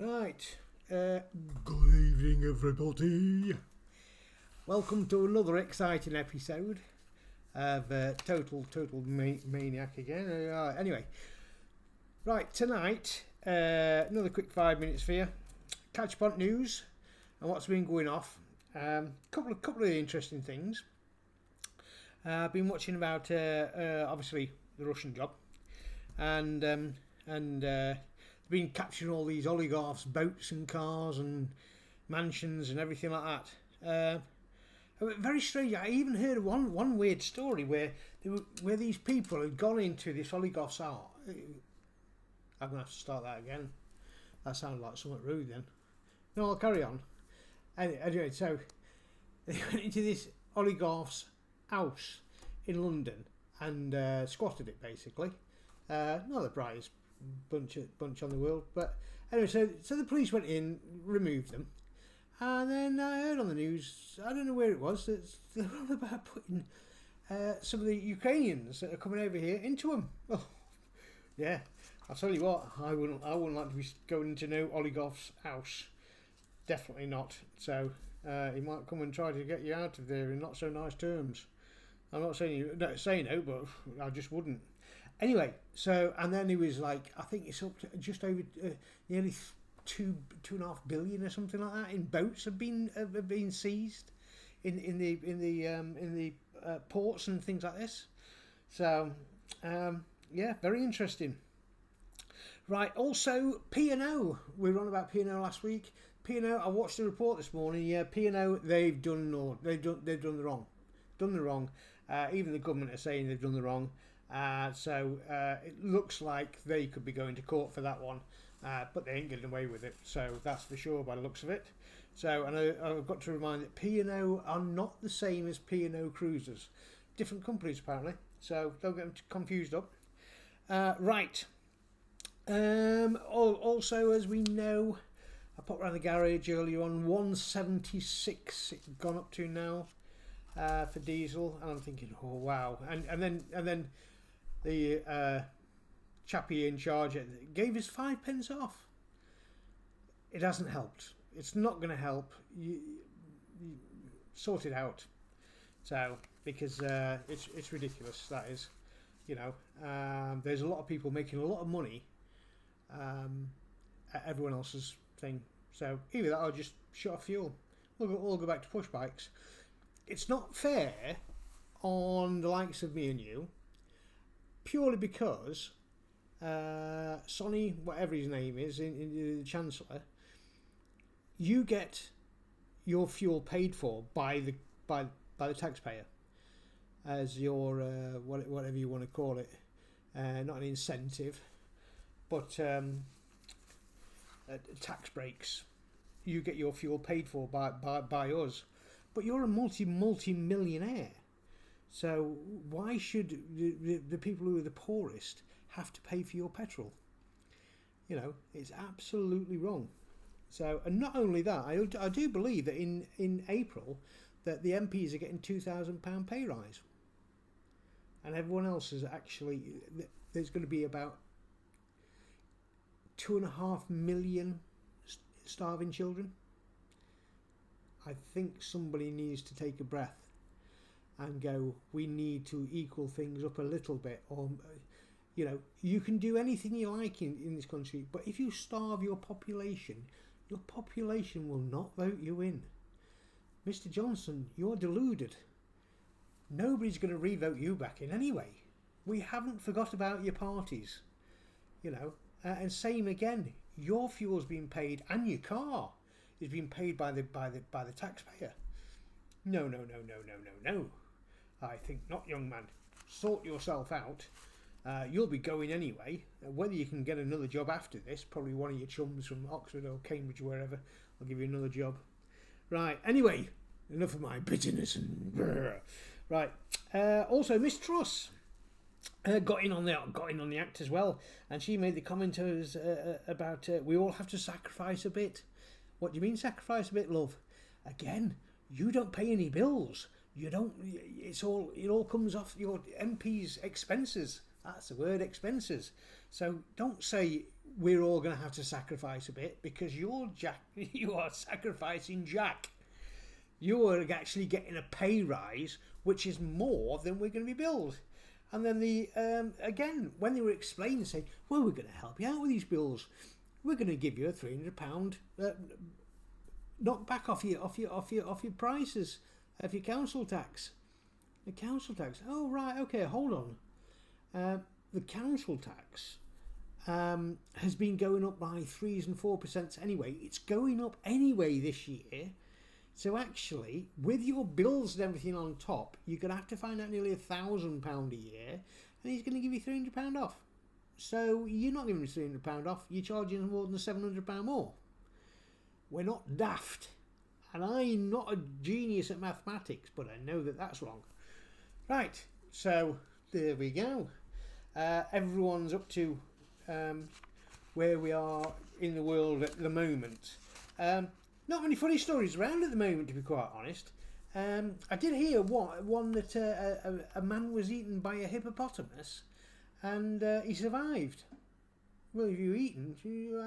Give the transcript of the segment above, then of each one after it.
Right. Good evening, everybody. Welcome to another exciting episode of Total Maniac again. Anyway, right, tonight, another quick 5 minutes for you. Catch up on news and what's been going off. Couple of interesting things. I've been watching about obviously the Russian job, and been capturing all these oligarchs' boats and cars and mansions and everything like that. Very strange. I even heard of one weird story where these people had gone into this oligarch's art. I'm gonna have to start that again. That sounded like somewhat rude then. No, I'll carry on. Anyway, so they went into this oligarch's house in London and squatted it basically. Not the brightest bunch on the world, but anyway, so the police went in, removed them, and then I heard on the news, I don't know where it was, that they were all about putting some of the Ukrainians that are coming over here into them. Oh, yeah, I'll tell you what, I wouldn't like to be going into no oligarch's house, definitely not. So he might come and try to get you out of there in not so nice terms. I'm not saying no, but I just wouldn't. Anyway, so, and then he was like, I think it's up to just over nearly 2.5 billion or something like that in boats have been seized in the ports and things like this. So, yeah, very interesting. Right, also P&O. We were on about P&O last week. P&O, I watched the report this morning. Yeah, P&O, they've done the wrong. Even the government are saying they've done the wrong. So it looks like they could be going to court for that one, but they ain't getting away with it. So that's for sure by the looks of it. So, and I've got to remind that P&O are not the same as P&O Cruisers, different companies apparently. So don't get them confused up. Right. Also, as we know, I popped around the garage earlier on. 176 it's gone up to now for diesel, and I'm thinking, oh wow, and then. The chappie in charge gave us 5 pence off. It hasn't helped. It's not going to help. You sort it out. So because it's ridiculous. That is, there's a lot of people making a lot of money at everyone else's thing. So either that or just shut off fuel. We'll go back to push bikes. It's not fair on the likes of me and you. Purely because Sonny, whatever his name is, in the Chancellor, you get your fuel paid for by the taxpayer as your whatever you want to call it, not an incentive, but tax breaks. You get your fuel paid for by us, but you're a multi-millionaire. So why should the people who are the poorest have to pay for your petrol? It's absolutely wrong. So, and not only that, I do believe that in April that the MPs are getting £2,000 pay rise, and everyone else is actually, there's going to be about 2.5 million starving children. I think somebody needs to take a breath and go, we need to equal things up a little bit. Or, you can do anything you like in this country, but if you starve your population will not vote you in. Mr. Johnson, you're deluded. Nobody's going to re-vote you back in anyway. We haven't forgot about your parties. And same again, your fuel's been paid and your car is being paid by the taxpayer. No. I think not, young man. Sort yourself out. You'll be going anyway. Whether you can get another job after this, probably one of your chums from Oxford or Cambridge or wherever, will give you another job. Right, anyway, enough of my bitterness and brr. Right. Also, Miss Truss got in on the act as well, and she made the comment about we all have to sacrifice a bit. What do you mean sacrifice a bit, love? Again, you don't pay any bills. You don't. It all comes off your MP's expenses. That's the word, expenses. So don't say we're all going to have to sacrifice a bit, because you are sacrificing Jack. You are actually getting a pay rise, which is more than we're going to be billed. And then again, when they were explaining, saying, well, we're going to help you out with these bills. We're going to give you a £300 knock back off your prices of your council tax. The council tax. Oh right, okay, hold on. The council tax has been going up by 3% and 4% anyway. It's going up anyway this year. So actually, with your bills and everything on top, you're going to have to find out nearly £1,000 a year, and he's going to give you £300 off. So you're not giving us £300 off, you're charging more than £700 more. We're not daft. And I'm not a genius at mathematics, but I know that that's wrong. Right, so there we go. Everyone's up to where we are in the world at the moment. Not many funny stories around at the moment, to be quite honest. I did hear one that a man was eaten by a hippopotamus, and he survived. Well, if you eaten,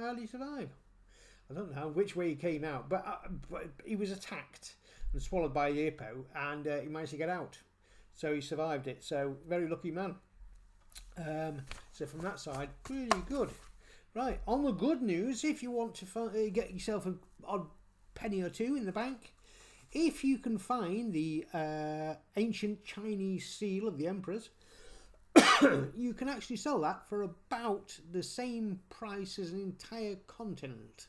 how did he survive? I don't know which way he came out, but he was attacked and swallowed by a hippo, and he managed to get out. So he survived it. So very lucky man. So from that side, really good. Right, on the good news, if you want to get yourself an odd penny or two in the bank, if you can find the ancient Chinese seal of the emperors, you can actually sell that for about the same price as an entire continent.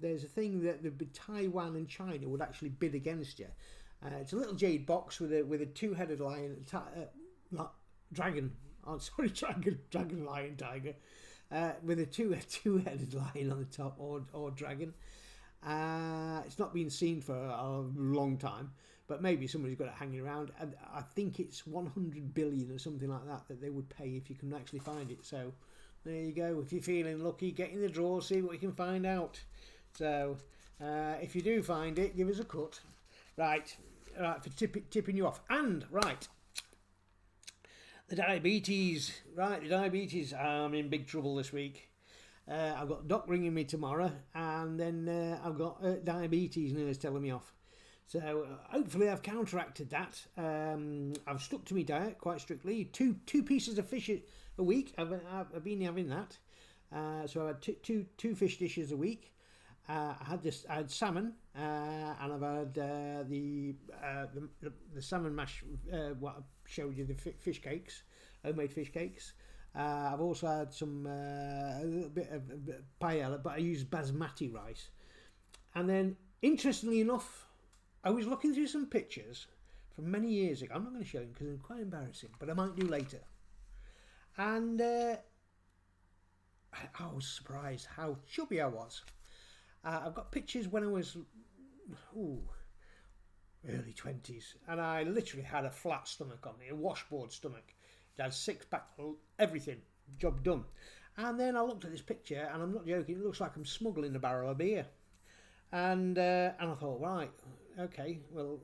There's a thing that Taiwan and China would actually bid against you. It's a little jade box with a two-headed lion, dragon. Oh, sorry, dragon, lion, tiger, with a two-headed lion on the top, or dragon. It's not been seen for a long time, but maybe somebody's got it hanging around. And I think it's 100 billion or something like that they would pay if you can actually find it. So there you go. If you're feeling lucky, get in the drawer, see what you can find out. So if you do find it, give us a cut. Right, for tipping you off. And right, the diabetes. Right, the diabetes. I'm in big trouble this week. I've got Doc ringing me tomorrow, and then I've got diabetes nurse telling me off. So hopefully I've counteracted that. I've stuck to my diet quite strictly. Two pieces of fish a week. I've been having that. So I had two fish dishes a week. I had salmon, and I've had the salmon mash. What I showed you, the fish cakes, homemade fish cakes. I've also had some a little bit of paella, but I use basmati rice. And then, interestingly enough, I was looking through some pictures from many years ago. I'm not going to show them because they're quite embarrassing, but I might do later. And I was surprised how chubby I was. I've got pictures when I was early 20s, and I literally had a flat stomach on me, a washboard stomach. It had six-pack, everything, job done. And then I looked at this picture, and I'm not joking, it looks like I'm smuggling a barrel of beer. And I thought, right, okay, well,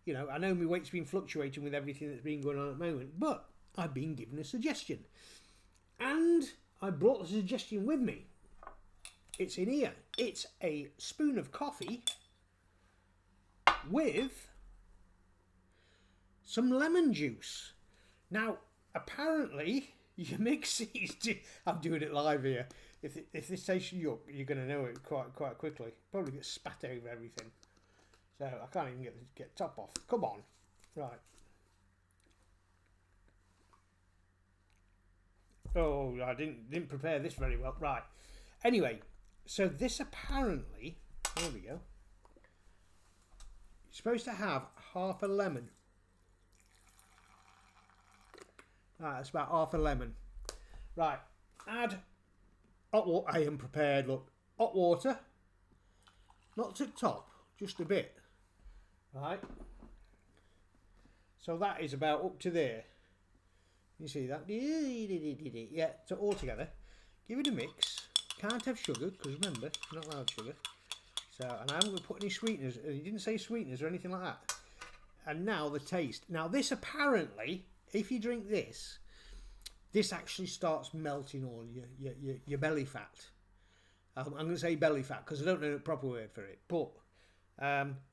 I know my weight's been fluctuating with everything that's been going on at the moment, but I've been given a suggestion. And I brought the suggestion with me. It's in here. It's a spoon of coffee with some lemon juice. Now, apparently, you mix these two. I'm doing it live here. If this tastes yuck, you're going to know it quite quickly. Probably get spat over everything. So I can't even get top off. Come on. Right. Oh, I didn't prepare this very well. Right. Anyway, so this apparently, there we go. You're supposed to have half a lemon. Right, that's about half a lemon. Right, add hot water. I am prepared, look. Hot water. Not to the top, just a bit. Right. So that is about up to there. You see that? Yeah, so all together. Give it a mix. Can't have sugar, because remember, you're not allowed sugar. So, and I haven't going to put any sweeteners. He didn't say sweeteners or anything like that. And now the taste. Now this apparently, if you drink this, this actually starts melting all your belly fat. I'm going to say belly fat because I don't know the proper word for it, but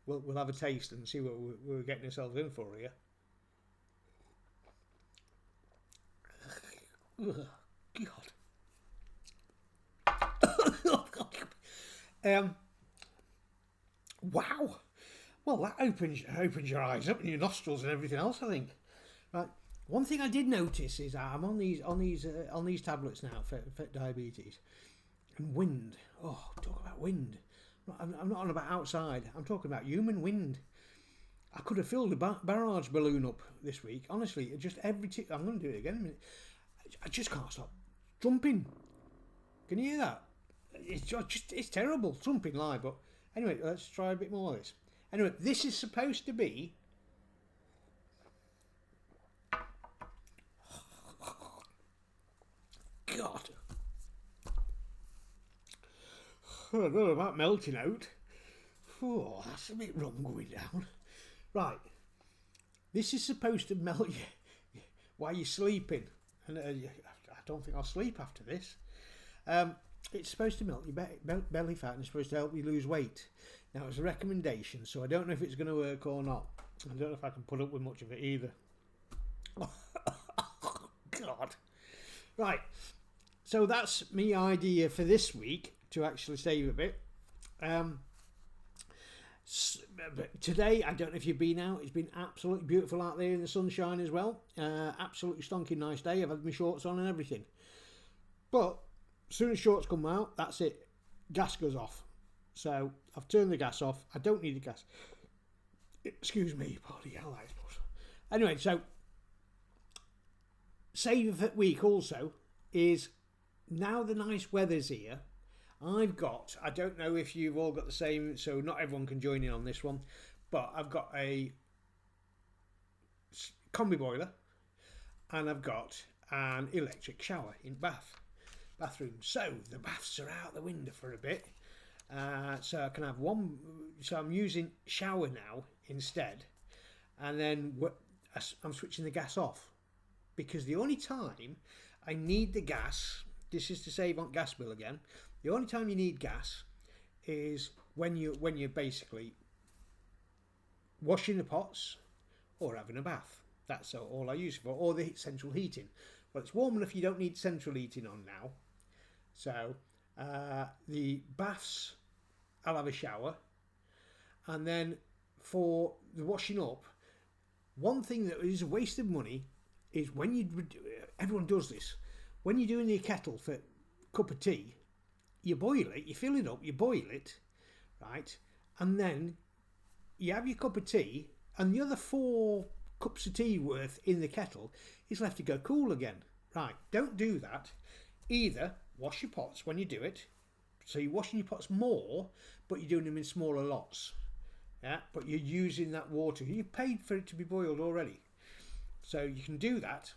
we'll have a taste and see what we're getting ourselves in for here. Ugh, God. Wow. Well, that opens your eyes up and your nostrils and everything else, I think. Right. One thing I did notice is I'm on these tablets now for diabetes. And wind. Oh, talk about wind. I'm not on about outside. I'm talking about human wind. I could have filled a barrage balloon up this week. Honestly, just I'm going to do it again in a minute. I just can't stop jumping. Can you hear that? It's terrible jumping live. But anyway, let's try a bit more of this. Anyway, this is supposed to be. God. I don't know about melting out. Oh, that's a bit wrong going down. Right. This is supposed to melt you while you're sleeping. And I don't think I'll sleep after this. It's supposed to melt your belly fat and it's supposed to help you lose weight. Now, it's a recommendation, so I don't know if it's going to work or not. I don't know if I can put up with much of it either. God. Right. So that's my idea for this week, to actually save a bit. But today, I don't know if you've been out, it's been absolutely beautiful out there in the sunshine as well. Absolutely stonking nice day. I've had my shorts on and everything. But as soon as shorts come out, that's it. Gas goes off. So I've turned the gas off. I don't need the gas. Excuse me, bloody hell, I suppose. Anyway, so save for the week also is now the nice weather's here. I don't know if you've all got the same, so not everyone can join in on this one, but I've got a combi boiler and I've got an electric shower in bathroom. So the baths are out the window for a bit. So I can have one, so I'm using shower now instead, and then I'm switching the gas off because the only time I need the gas, this is to save on gas bill again, the only time you need gas is when you're basically washing the pots or having a bath. That's all I use it for, or the central heating. Well, it's warm enough you don't need central heating on now. So the baths, I'll have a shower, and then for the washing up, one thing that is a waste of money is everyone does this, when you're doing your kettle for a cup of tea, you boil it, you fill it up, you boil it, right, and then you have your cup of tea, and the other 4 cups of tea worth in the kettle is left to go cool again. Right, don't do that. Either wash your pots when you do it, so you're washing your pots more, but you're doing them in smaller lots. Yeah, but you're using that water. You paid for it to be boiled already, so you can do that,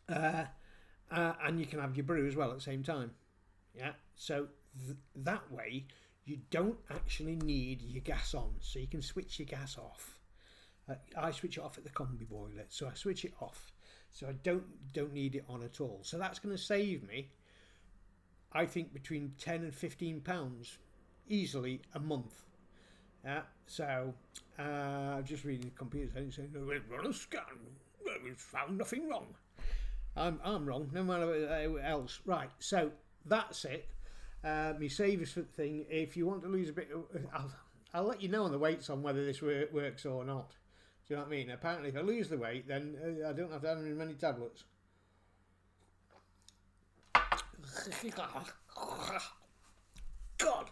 and you can have your brew as well at the same time. Yeah, so that way you don't actually need your gas on, so you can switch your gas off. I switch it off at the combi boiler, so I switch it off, so I don't need it on at all. So that's going to save me, I think, between £10 and £15 easily a month. Yeah, so just reading the computer saying we've run a scan, we've found nothing wrong. I'm wrong, no matter what else. Right, so that's it. Me savers for the thing. If you want to lose a bit, I'll let you know on the weights on whether this works or not. Do you know what I mean? Apparently, if I lose the weight, then I don't have to have many tablets. God,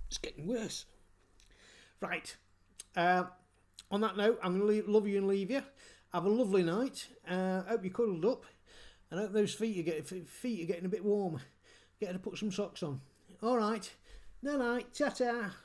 it's getting worse. Right. On that note, I'm going to love you and leave you. Have a lovely night. Hope you're cuddled up, and hope those feet are getting a bit warm. Get to put some socks on. All right. Night night. Ta ta.